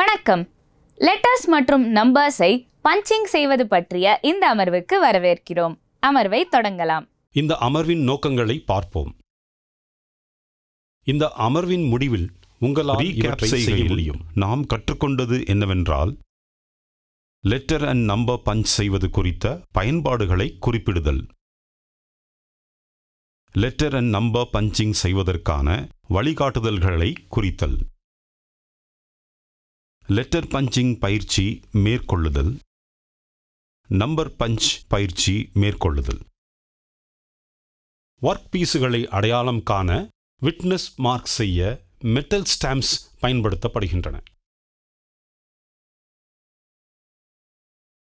வணக்கம். லெட்டர்ஸ் மற்றும் நம்பர்ஸை பஞ்சிங் செய்வது பற்றிய இந்த அமர்வுக்கு வரவேற்கிறோம். அமர்வை தொடங்கலாம். இந்த அமர்வின் நோக்கங்களை பார்ப்போம். இந்த அமர்வின் முடிவில் உங்களால் இவற்றை செய்ய முடியும். நாம் கற்றுக்கொண்டது என்னவென்றால், லெட்டர் அண்ட் நம்பர் பஞ்ச் செய்வது குறித்த பயன்பாடுகளை குறிப்பிடுதல், லெட்டர் அண்ட் நம்பர் பஞ்சிங் செய்வதற்கான வழிகாட்டுதல்களை குறித்தல், லெட்டர் பஞ்சிங் பயிற்சி மேற்கொள்ளுதல், நம்பர் பஞ்ச் பயிற்சி மேற்கொள்ளுதல். ஒர்க் பீஸுகளை அடையாளம் காண விட்னஸ் மார்க் செய்ய மெட்டல் ஸ்டாம்ப்ஸ் பயன்படுத்தப்படுகின்றன.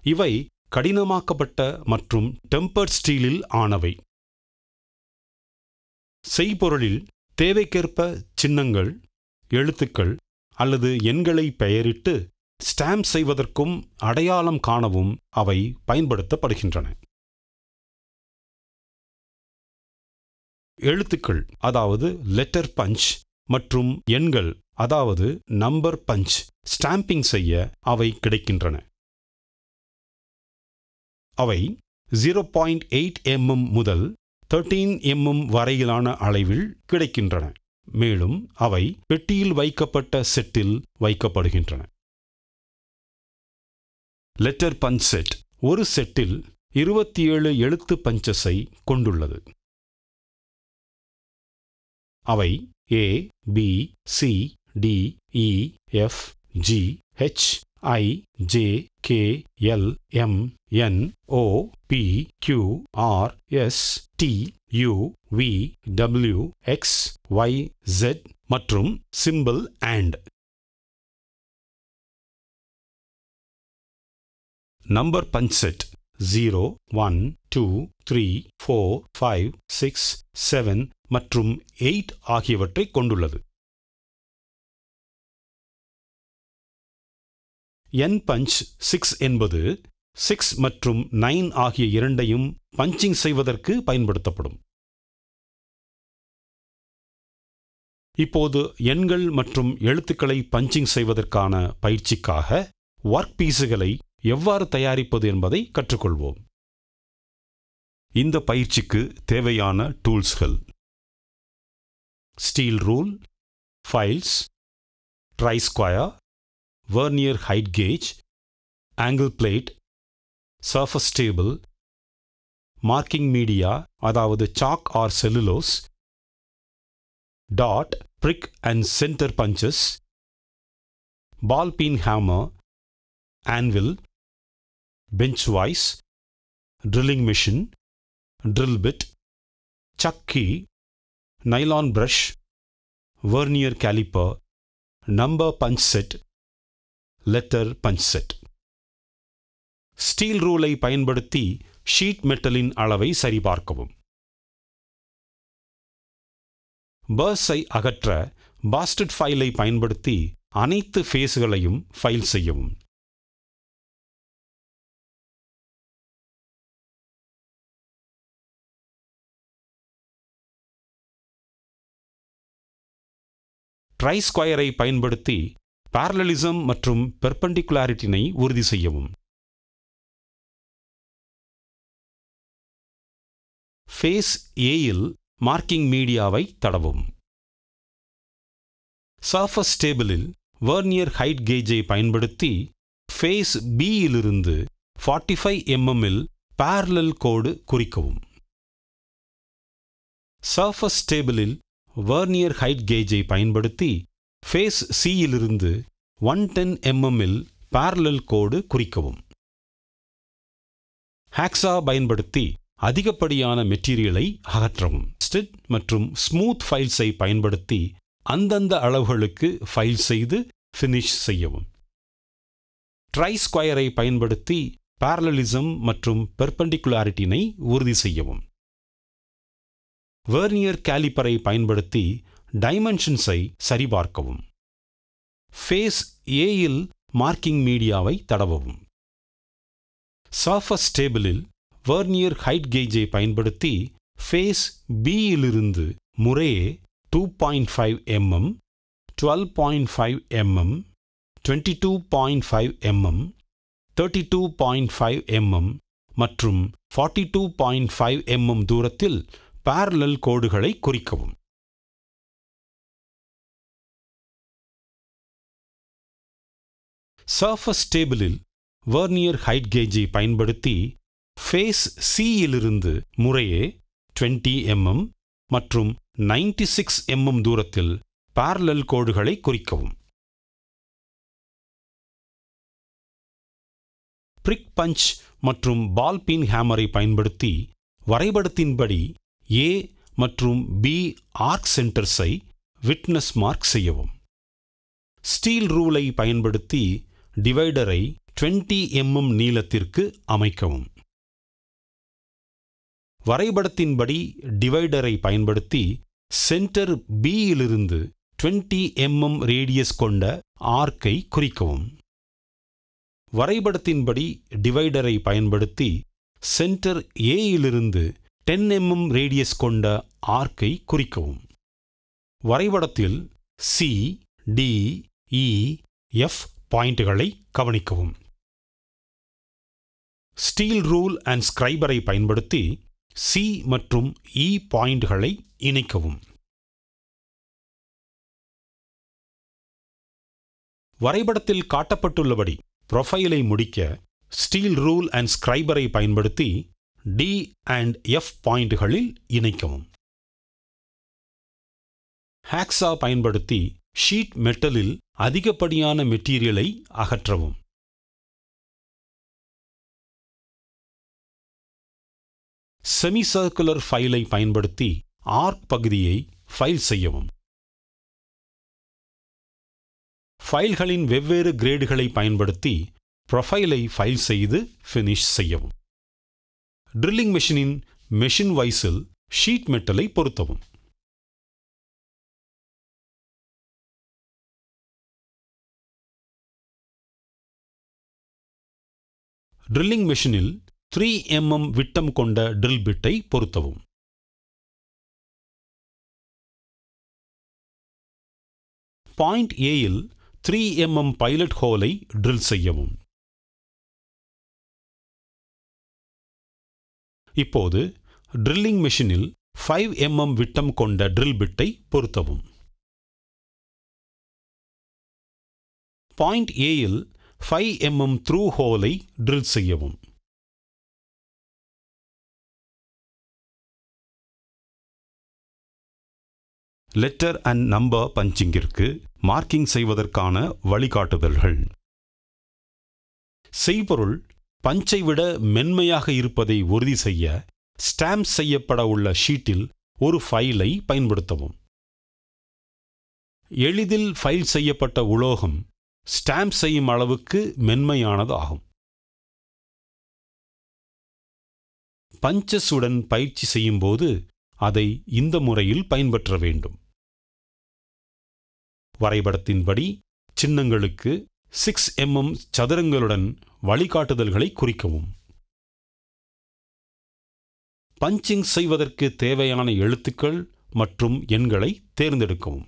இவை கடினமாக்கப்பட்ட மற்றும் டெம்பர்ட் ஸ்டீலில் ஆனவை. செய்பொருளில் தேவைக்கேற்ப சின்னங்கள், எழுத்துக்கள் அல்லது எண்களை பெயரிட்டு ஸ்டாம்ப் செய்வதற்கும் அடையாளம் காணவும் அவை பயன்படுத்தப்படுகின்றன. எழுத்துக்கள் அதாவது லெட்டர் பஞ்ச் மற்றும் எண்கள் அதாவது நம்பர் பஞ்ச் ஸ்டாம்பிங் செய்ய அவை கிடைக்கின்றன. அவை 0.8 mm முதல் 13 mm வரையிலான அளவில் கிடைக்கின்றன. மேலும் அவை பெட்டியில் வைக்கப்பட்ட செட்டில் வைக்கப்படுகின்றன. லெட்டர் பஞ்ச் செட் ஒரு செட்டில் 27 எழுத்து பஞ்சஸை கொண்டுள்ளது. அவை A, B, C, D, E, F, G, H, I, J, K, L, M, N, O, P, Q, R, S, T, U, V, W, X, Y, Z மற்றும் simple AND. Number punch set 0, 1, 2, 3, 4, 5, 6, 7 மற்றும் 8 ஆகியவற்றை கொண்டுள்ளது. என் punch 6 என்பது 6 மற்றும் 9 ஆகிய இரண்டையும் punching செய்வதற்கு பயன்படுத்தப்படும். இப்போது எண்கள் மற்றும் எழுத்துக்களை பஞ்சிங் செய்வதற்கான பயிற்சிக்காக ஒர்க் பீஸுகளை எவ்வாறு தயாரிப்பது என்பதை கற்றுக்கொள்வோம். இந்த பயிற்சிக்கு தேவையான டூல்ஸ்கள்: steel rule, files, try square, vernier height gauge, angle plate, surface table, marking media அதாவது chalk or cellulose, dot, prick and centre punches, ball peen hammer, anvil, bench vice, drilling machine, drill bit, chuck key, nylon brush, vernier calliper, number punch set, letter punch set. Steel ரூலை பயன்படுத்தி sheet மெட்டலின் அளவை சரிபார்க்கவும். பர்ஸை அகற்ற bastard ஃபைலை பயன்படுத்தி அனைத்து ஃபேஸ்களையும் file செய்யவும். ட்ரை ஸ்கொயரை பயன்படுத்தி parallelism மற்றும் பெர்பெண்டிகுலாரிட்டினை உறுதி செய்யவும். ஃபேஸ் ஏயில் மார்க்கிங் மீடியாவை தடவும். சர்ஃபஸ் டேபிளில் வெர்னியர் ஹைட் கேஜை பயன்படுத்தி ஃபேஸ் பியிலிருந்து 45 mm இல் parallel கோடு குறிக்கவும். சர்ஃபஸ் டேபிளில் வெர்னியர் ஹைட் கேஜை பயன்படுத்தி ஃபேஸ் சியிலிருந்து 110 mm இல் parallel கோடு குறிக்கவும். ஹாக்ஸா பயன்படுத்தி அதிகப்படியான மெட்டீரியலை அகற்றவும். ஸ்டிட் மற்றும் ஸ்மூத் ஃபைல்ஸை பயன்படுத்தி அந்தந்த அளவுகளுக்கு ஃபைல் செய்து ஃபினிஷ் செய்யவும். ட்ரை ஸ்கொயரை பயன்படுத்தி parallelism மற்றும் பெர்பெண்டிகுலாரிட்டினை உறுதி செய்யவும். வெர்னியர் கேலிப்பரை பயன்படுத்தி டைமென்ஷன்ஸை சரிபார்க்கவும். ஃபேஸ் ஏயில் மார்க்கிங் மீடியாவை தடவவும். சர்ஃபஸ் டேபிளில் வெர்னியர் ஹைட் கேஜை பயன்படுத்தி ஃபேஸ் பியிலிருந்து முறையே 2.5 mm, 12.5 mm, 22.5 mm, 32.5 mm மற்றும் 42.5 mm தூரத்தில் parallel கோடுகளை குறிக்கவும். சர்ஃபஸ் டேபிளில் வெர்னியர் ஹைட் கேஜை பயன்படுத்தி ஃபேஸ் C இலிருந்து முறையே 20 mm மற்றும் 96 mm தூரத்தில் parallel கோடுகளை குறிக்கவும். பிரிக் பஞ்ச் மற்றும் பால் பீன் ஹேமரை பயன்படுத்தி வரைபடத்தின்படி A மற்றும் B ஆர்க் சென்டர்ஸை விட்னஸ் மார்க் செய்யவும். ஸ்டீல் ரூலை பயன்படுத்தி டிவைடரை 20 mm நீளத்திற்கு அமைக்கவும். வரைபடத்தின்படி டிவைடரை பயன்படுத்தி சென்டர் B இலிருந்து 20 mm ரேடியஸ் கொண்ட ஆர்க்கை குறிக்கவும். வரைபடத்தின்படி டிவைடரை பயன்படுத்தி சென்டர் A இலிருந்து 10 mm ரேடியஸ் கொண்ட ஆர்க்கை குறிக்கவும். வரைபடத்தில் C, D, E, F பாயிண்ட்களை கவனிக்கவும். ஸ்டீல் ரூல் அண்ட் ஸ்கிரைபரை பயன்படுத்தி C மற்றும் E பாயிண்ட்களை இணைக்கவும். வரைபடத்தில் காட்டப்பட்டுள்ளபடி ப்ரொஃபைலை முடிக்க ஸ்டீல் ரூல் அண்ட் ஸ்கிரைபரை பயன்படுத்தி D and F பாயிண்ட்களில் இணைக்கவும். ஹேக்ஸா பயன்படுத்தி ஷீட் மெட்டலில் அதிகப்படியான மெட்டீரியலை அகற்றவும். செமி சர்க்குலர் ஃபைலை பயன்படுத்தி ஆர்க் பகுதியை ஃபைல் செய்யவும். ஃபைல்களின் வெவ்வேறு கிரேடுகளை பயன்படுத்தி ப்ரொஃபைலை ஃபைல் செய்து ஃபினிஷ் செய்யவும். ட்ரில்லிங் மெஷினின் மெஷின் வைஸில் ஷீட் மெட்டலை பொருத்தவும். ட்ரில்லிங் மெஷினில் 3 mm விட்டம் கொண்ட ட்ரில் பிட்டை பொருத்தவும். பாயிண்ட் ஏயில் 3 mm பைலட் ஹோலை ட்ரில் செய்யவும். இப்போது ட்ரில்லிங் மெஷினில் 5 mm விட்டம் கொண்ட ட்ரில் பிட்டை பொருத்தவும். பாயிண்ட் ஏயில் 5 mm த்ரூ ஹோலை ட்ரில் செய்யவும். லெட்டர் அண்ட் நம்பர் பஞ்சிங்கிற்கு மார்க்கிங் செய்வதற்கான வழிகாட்டுதல்கள். செய்பொருள் பஞ்சை விட மென்மையாக இருப்பதை உறுதி செய்ய ஸ்டாம்ப் செய்யப்பட உள்ள ஷீட்டில் ஒரு ஃபைலை பயன்படுத்தவும். எளிதில் ஃபைல் செய்யப்பட்ட உலோகம் ஸ்டாம்ப் செய்யும் அளவுக்கு மென்மையானது ஆகும். பஞ்சஸுடன் பயிற்சி செய்யும்போது அதை இந்த முறையில் பயன்பற்ற வேண்டும். வரைபடத்தின்படி சின்னங்களுக்கு 6 mm சதுரங்களுடன் வழிகாட்டுதல்களை குறிக்கவும். பஞ்சிங் செய்வதற்கு தேவையான எழுத்துக்கள் மற்றும் எண்களை தேர்ந்தெடுக்கவும்.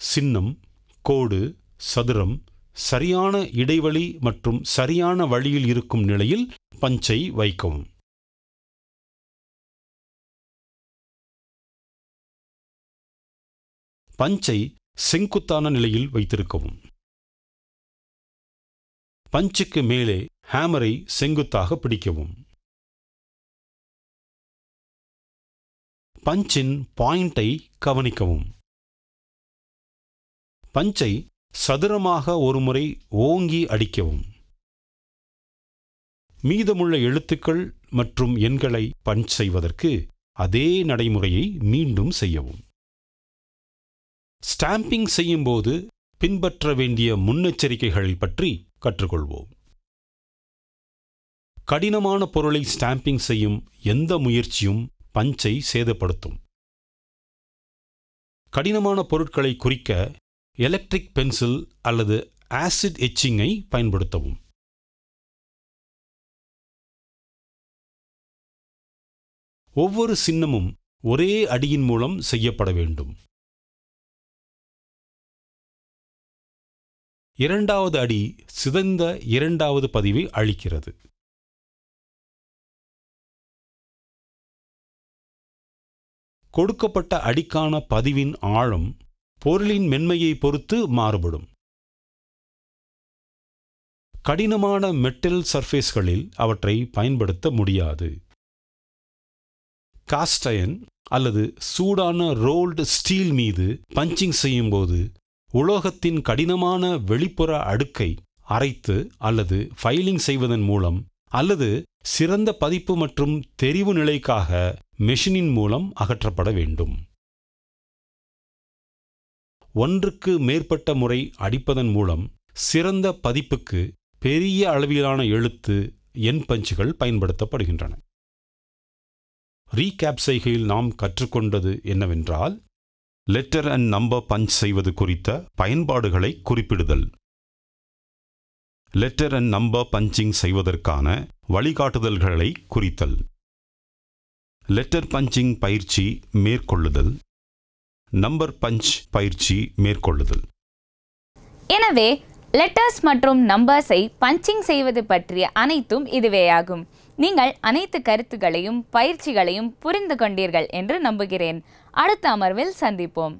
சின்னம், கோடு, சதுரம் சரியான இடைவெளி மற்றும் சரியான வழியில் இருக்கும் நிலையில் பஞ்சை வைக்கவும். பஞ்சை செங்குத்தான நிலையில் வைத்திருக்கவும். பஞ்சுக்கு மேலே ஹேமரை செங்குத்தாக பிடிக்கவும். பஞ்சின் பாயிண்டை கவனிக்கவும். பஞ்சை சதுரமாக ஒருமுறை ஓங்கி அடிக்கவும். மீதமுள்ள எழுத்துக்கள் மற்றும் எண்களை பஞ்ச் செய்வதற்கு அதே நடைமுறையை மீண்டும் செய்யவும். ஸ்டாம்பிங் செய்யும்போது பின்பற்ற வேண்டிய முன்னெச்சரிக்கைகள் பற்றி கற்றுக்கொள்வோம். கடினமான பொருளை ஸ்டாம்பிங் செய்யும் எந்த முயற்சியும் பஞ்சை சேதப்படுத்தும். கடினமான பொருட்களை குறிக்க எலக்ட்ரிக் பென்சில் அல்லது ஆசிட் எச்சிங்கை பயன்படுத்தவும். ஒவ்வொரு சின்னமும் ஒரே அடியின் மூலம் செய்யப்பட வேண்டும். இரண்டாவது அடி சிதைந்த இரண்டாவது பதிவை அளிக்கிறது. கொடுக்கப்பட்ட அடிக்கான பதிவின் ஆழம் பொருளின் மென்மையை பொறுத்து மாறுபடும். கடினமான மெட்டல் சர்ஃபேஸ்களில் அவற்றை பயன்படுத்த முடியாது. காஸ்ட் அயர்ன் அல்லது சூடான ரோல்டு ஸ்டீல் மீது பஞ்சிங் செய்யும்போது உலோகத்தின் கடினமான வெளிப்புற அடுக்கை அரைத்து அல்லது ஃபைலிங் செய்வதன் மூலம் அல்லது சிறந்த பதிப்பு மற்றும் தெரிவு நிலைக்காக மெஷினின் மூலம் அகற்றப்பட வேண்டும். ஒன்றுக்கு மேற்பட்ட முறை அடிப்பதன் மூலம் சிறந்த பதிப்புக்கு பெரிய அளவிலான எழுத்து எண் பஞ்சுகள் பயன்படுத்தப்படுகின்றன. ரீகேப் செய்கையில் நாம் கற்றுக்கொண்டது என்னவென்றால், லெட்டர் அண்ட் நம்பர் பஞ்ச் செய்வது குறித்த பயன்பாடுகளை குறிப்பிடுதல், லெட்டர் அண்ட் நம்பர் பஞ்சிங் செய்வதற்கான வழிகாட்டுதல்களை குறித்தல், லெட்டர் பஞ்சிங் பயிற்சி மேற்கொள்ளுதல், நம்பர் பஞ்ச் பயிற்சி மேற்கொள்ளுதல். எனவே லெட்டர்ஸ் மற்றும் நம்பர்ஸை பஞ்சிங் செய்வது பற்றிய அனைத்தும் இதுவேயாகும். நீங்கள் அனைத்து கருத்துகளையும் பயிற்சிகளையும் புரிந்து கொண்டீர்கள் என்று நம்புகிறேன். அடுத்த அமர்வில் சந்திப்போம்.